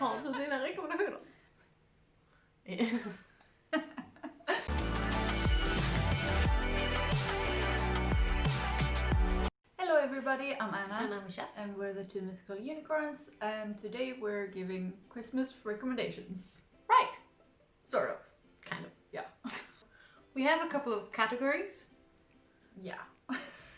Hansel dina rekommendationer. Hello everybody, I'm Anna. And I'm Michelle. And we're the two mythical unicorns, and today we're giving Christmas recommendations. Right. Sort of. Kind of. Yeah. We have a couple of categories. Yeah.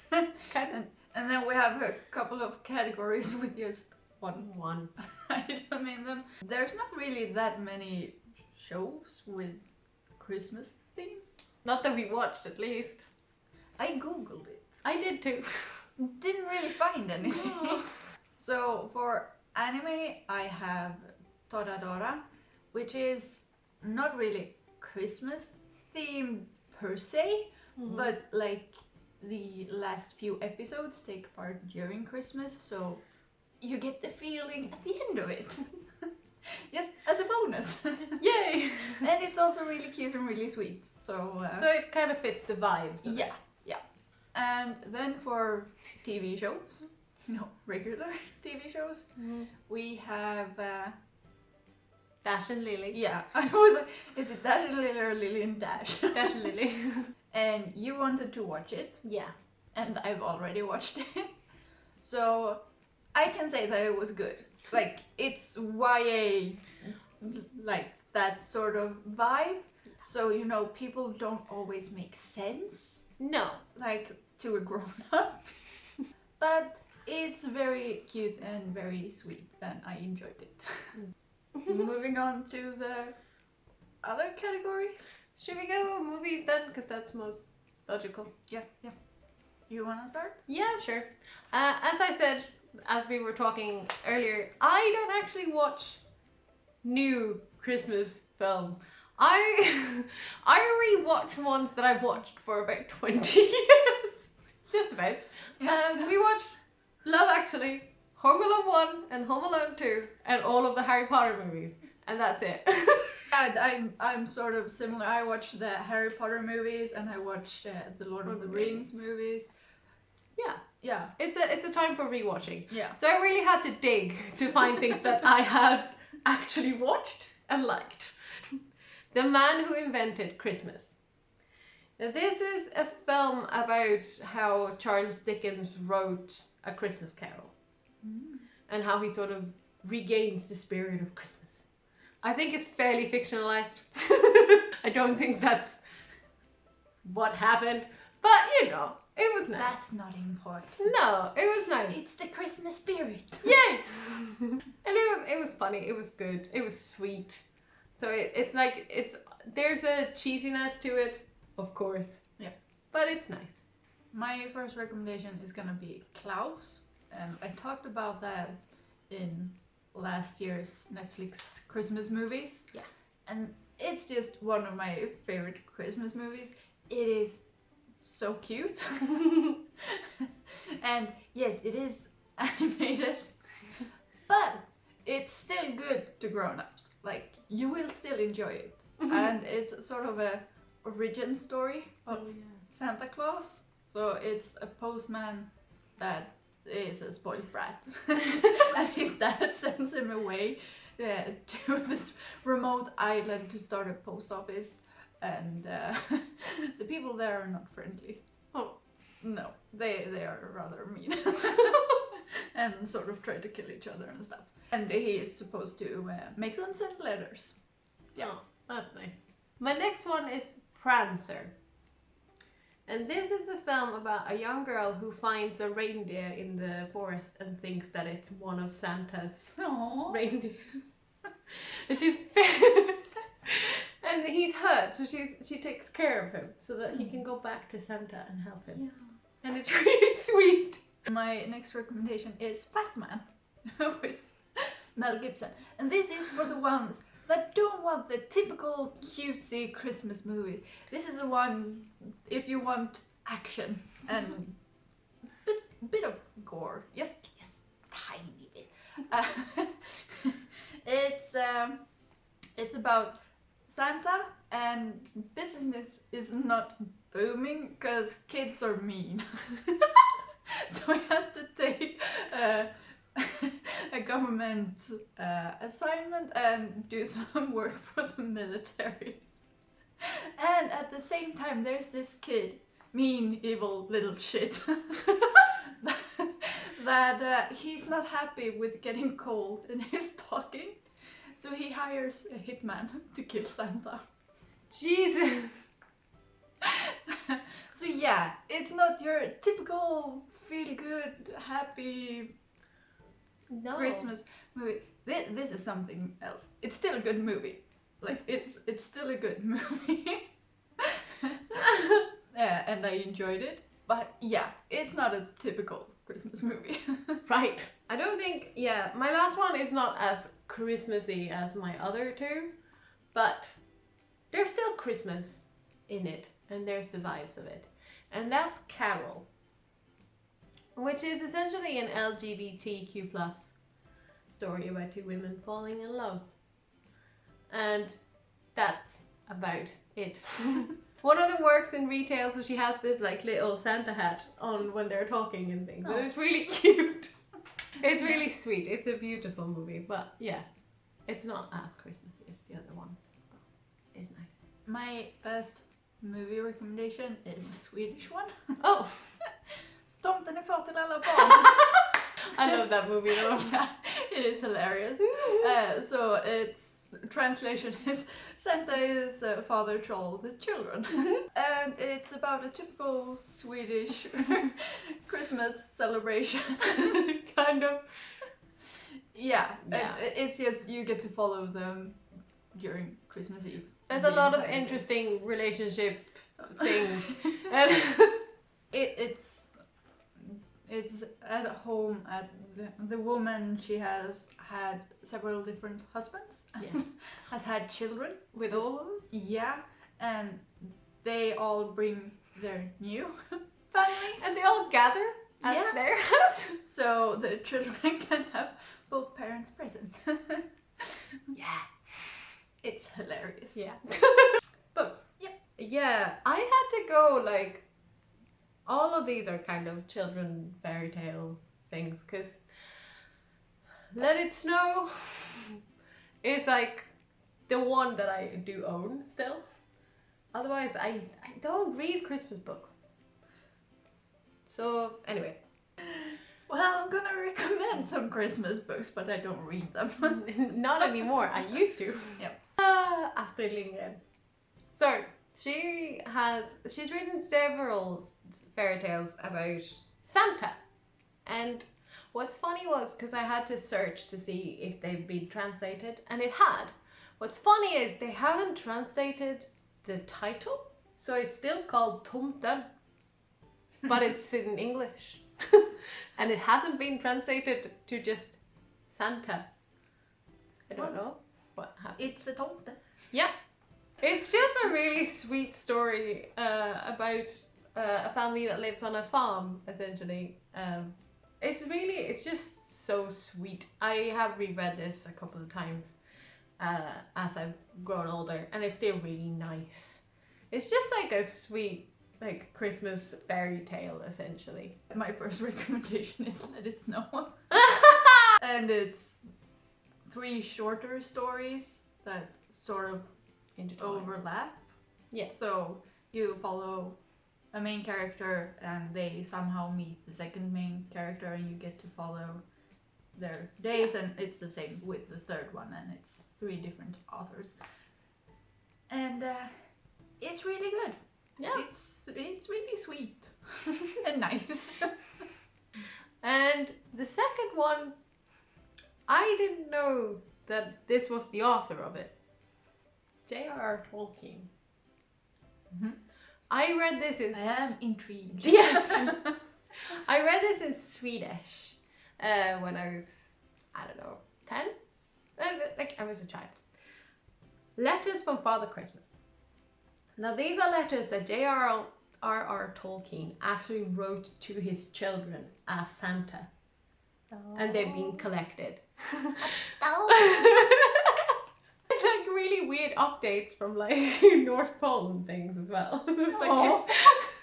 Kind of. And then we have a couple of categories with just One. item in them. There's not really that many shows with Christmas theme. Not that we watched, at least. I googled it. I did too. Didn't really find anything. No. So for anime, I have Toradora, which is not really Christmas themed per se, but like the last few episodes take part during Christmas, so you get the feeling at the end of it. Just as a bonus. Yay! And it's also really cute and really sweet. So it kind of fits the vibes. Of it. yeah. And then for TV shows, regular TV shows, we have Dash and Lily. yeah, I was like, is it Dash and Lily or Lily and Dash? Dash and Lily. And you wanted to watch it, Yeah. and I've already watched it. So I can say that it was good. Like, it's YA, like that sort of vibe. So, people don't always make sense, No. like, to a grown-up. But it's very cute and very sweet, and I enjoyed it. Moving on to the other categories. Should we go movies then? Because that's most logical. Yeah. You wanna start? Yeah, sure. As I said, as we were talking earlier, I don't actually watch new Christmas films. I rewatch ones that I've watched for about 20 years. Just about. We watched Love Actually, Home Alone 1 and Home Alone 2 and all of the Harry Potter movies. And that's it. I'm sort of similar. I watched the Harry Potter movies and I watched the Lord of the Rings movies. Yeah. It's a time for rewatching. Yeah. So I really had to dig to find things that I have actually watched and liked. The Man Who Invented Christmas. Now, this is a film about how Charles Dickens wrote A Christmas Carol and how he sort of regains the spirit of Christmas. I think it's fairly fictionalized. I don't think that's what happened, but it was nice. That's not important. No, it was nice. It's the Christmas spirit. Yay! And it was funny. It was good. It was sweet. So there's a cheesiness to it, of course. Yeah. But it's nice. My first recommendation is gonna be Klaus, and I talked about that in last year's Netflix Christmas movies. Yeah. And it's just one of my favorite Christmas movies. It is so cute. And yes, it is animated, but it's still good to grown-ups. Like, you will still enjoy it. And it's sort of a origin story of Santa Claus. So it's a postman that is a spoiled brat. And his dad sends him away to this remote island to start a post office. And the people there are not friendly. Oh. No, they are rather mean. And sort of try to kill each other and stuff. And he is supposed to make them send letters. Yeah. Oh, that's nice. My next one is Prancer. And this is a film about a young girl who finds a reindeer in the forest and thinks that it's one of Santa's Aww. reindeers. And and he's hurt, so she takes care of him so that he can go back to Santa and help him. Yeah. And it's really sweet. My next recommendation is Fat Man with Mel Gibson. And this is for the ones that don't want the typical cutesy Christmas movie. This is the one if you want action and bit of gore. Yes, tiny bit. It's about Santa, and business is not booming because kids are mean. So he has to take a government assignment and do some work for the military. And at the same time, there's this kid, mean, evil little shit, that he's not happy with getting cold in his stocking, so he hires a hitman to kill Santa. Jesus. So yeah, it's not your typical feel-good, happy No. Christmas movie. This is something else. It's still a good movie. Like it's still a good movie. Yeah, and I enjoyed it. But yeah, it's not a typical Christmas movie. Right. I don't think, yeah, my last one is not as Christmassy as my other two, but there's still Christmas in it, and there's the vibes of it. And that's Carol, which is essentially an LGBTQ plus story about two women falling in love. And that's about it. One of them works in retail, so she has this like little Santa hat on when they're talking and things. Oh. And it's really cute. It's really sweet. It's a beautiful movie, but yeah, it's not as Christmassy as the other ones. But it's nice. My best movie recommendation is a Swedish one. Oh, Tomten är far till alla barn. I love that movie though. Yeah, it is hilarious. So its translation is Santa is father to all his children. And it's about a typical Swedish Christmas celebration. Kind of. Yeah, Yeah. it's just you get to follow them during Christmas Eve. There's a lot of entire day. interesting relationship things. And it's at home at the woman. She has had several different husbands and Yeah. has had children. with all of them. Yeah, and they all bring their new families, And they all gather at Yeah. their house. so the children can have both parents present. Yeah. It's hilarious. Yeah. Books. Yep. Yeah, I had to go like all of these are kind of children fairy tale things because Let It Snow is like the one that I do own still. Otherwise, I don't read Christmas books. So anyway, Well, I'm gonna recommend some Christmas books, but I don't read them. not anymore. I used to. Yep. Astrid Lindgren. So she's written several fairy tales about Santa, and what's funny was because I had to search to see if they've been translated, and it had. What's funny is they haven't translated the title, so it's still called Tomten, but it's in English, and it hasn't been translated to just Santa. I don't know what happened. It's a tomte. Yeah, it's just a really sweet story about a family that lives on a farm, essentially. It's just so sweet. I have reread this a couple of times as I've grown older, and it's still really nice. It's just like a sweet, like Christmas fairy tale, essentially. My first recommendation is Let It Snow. And it's 3 shorter stories that sort of overlap. Yeah. So you follow a main character and they somehow meet the second main character and you get to follow their days, and it's the same with the third one, and it's 3 different authors. And it's really good. Yeah. It's really sweet and nice. And the second one, I didn't know that this was the author of it. J.R.R. Tolkien. Mhm. I read this in... I am intrigued. Yes! I read this in Swedish when I was, I don't know, 10? Like, I was a child. Letters from Father Christmas. Now, these are letters that J.R.R. Tolkien actually wrote to his children as Santa. And they've been collected. It's like really weird updates from like North Pole and things as well. It's like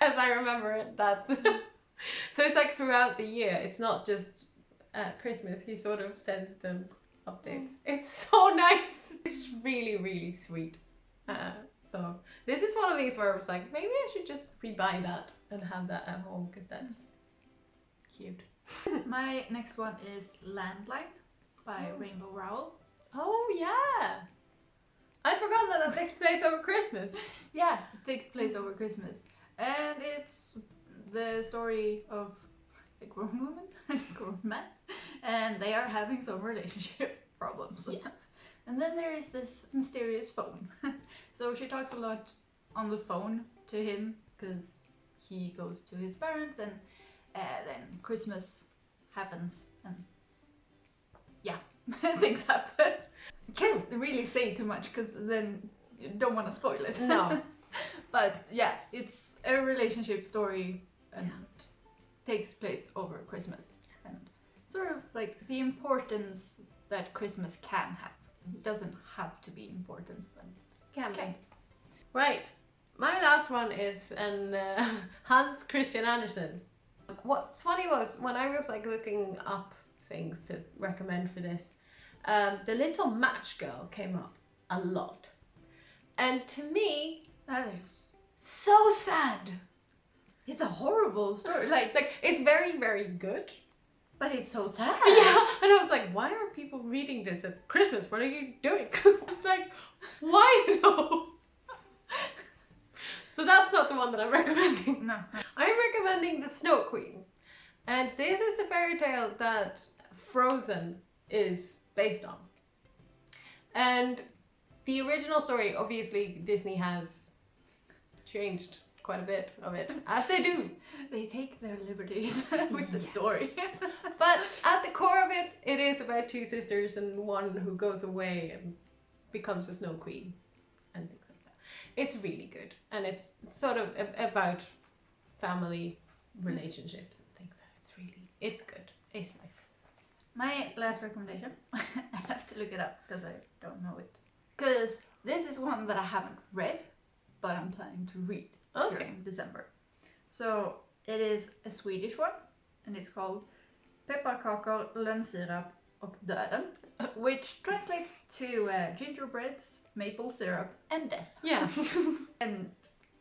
as I remember it, that's so it's like throughout the year. It's not just at Christmas, he sort of sends them updates. It's so nice. It's really, really sweet. So this is one of these where I was like, maybe I should just rebuy that and have that at home because that's cute. My next one is Landline by Rainbow Rowell. Oh yeah, I'd forgotten that takes place over Christmas. Yeah, it takes place over Christmas. And it's the story of a grown woman and a grown man. And they are having some relationship problems. Yes. And then there is this mysterious phone. So she talks a lot on the phone to him because he goes to his parents, and then Christmas happens, and yeah, things happen. Can't really say too much because then you don't want to spoil it. No. But yeah, it's a relationship story and takes place over Christmas, and sort of like the importance that Christmas can have. It doesn't have to be important, but Can okay. Right. My last one is Hans Christian Andersen. What's funny was when I was like looking up things to recommend for this, The Little Match Girl came up a lot. And to me, that is so sad. it's a horrible story. Like it's very, very good. But it's so sad. Yeah. And I was like, why are people reading this at Christmas? What are you doing? It's like, why though? So that's not the one that I'm recommending. No. I'm recommending The Snow Queen. And this is the fairy tale that Frozen is based on. And the original story, obviously, Disney has changed quite a bit of it, as they do. They take their liberties with the story. But at the core of it, it is about two sisters and one who goes away and becomes a Snow Queen and things like that. It's really good. And it's sort of about family relationships and things. It's good. It's nice. My last recommendation, I have to look it up because I don't know it. Because this is one that I haven't read, but I'm planning to read during December. So it is a Swedish one, and it's called Pepparkakor, lönnsirap och döden, which translates to gingerbreads, maple syrup, and death. Yeah. And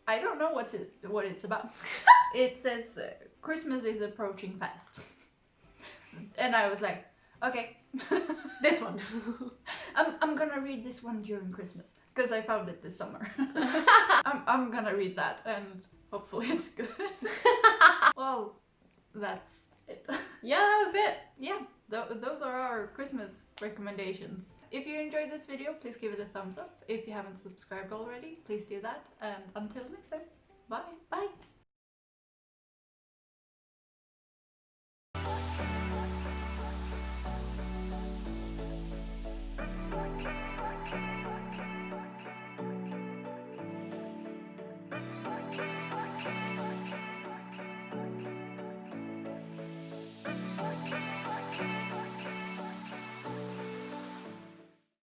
I don't know what it's about. It says Christmas is approaching fast. And I was like, okay. This one. I'm gonna read this one during Christmas because I found it this summer. I'm gonna read that and hopefully it's good. Well, that's it. Yeah, that was it. Yeah, those are our Christmas recommendations. If you enjoyed this video, please give it a thumbs up. If you haven't subscribed already, please do that. And until next time, bye. Bye.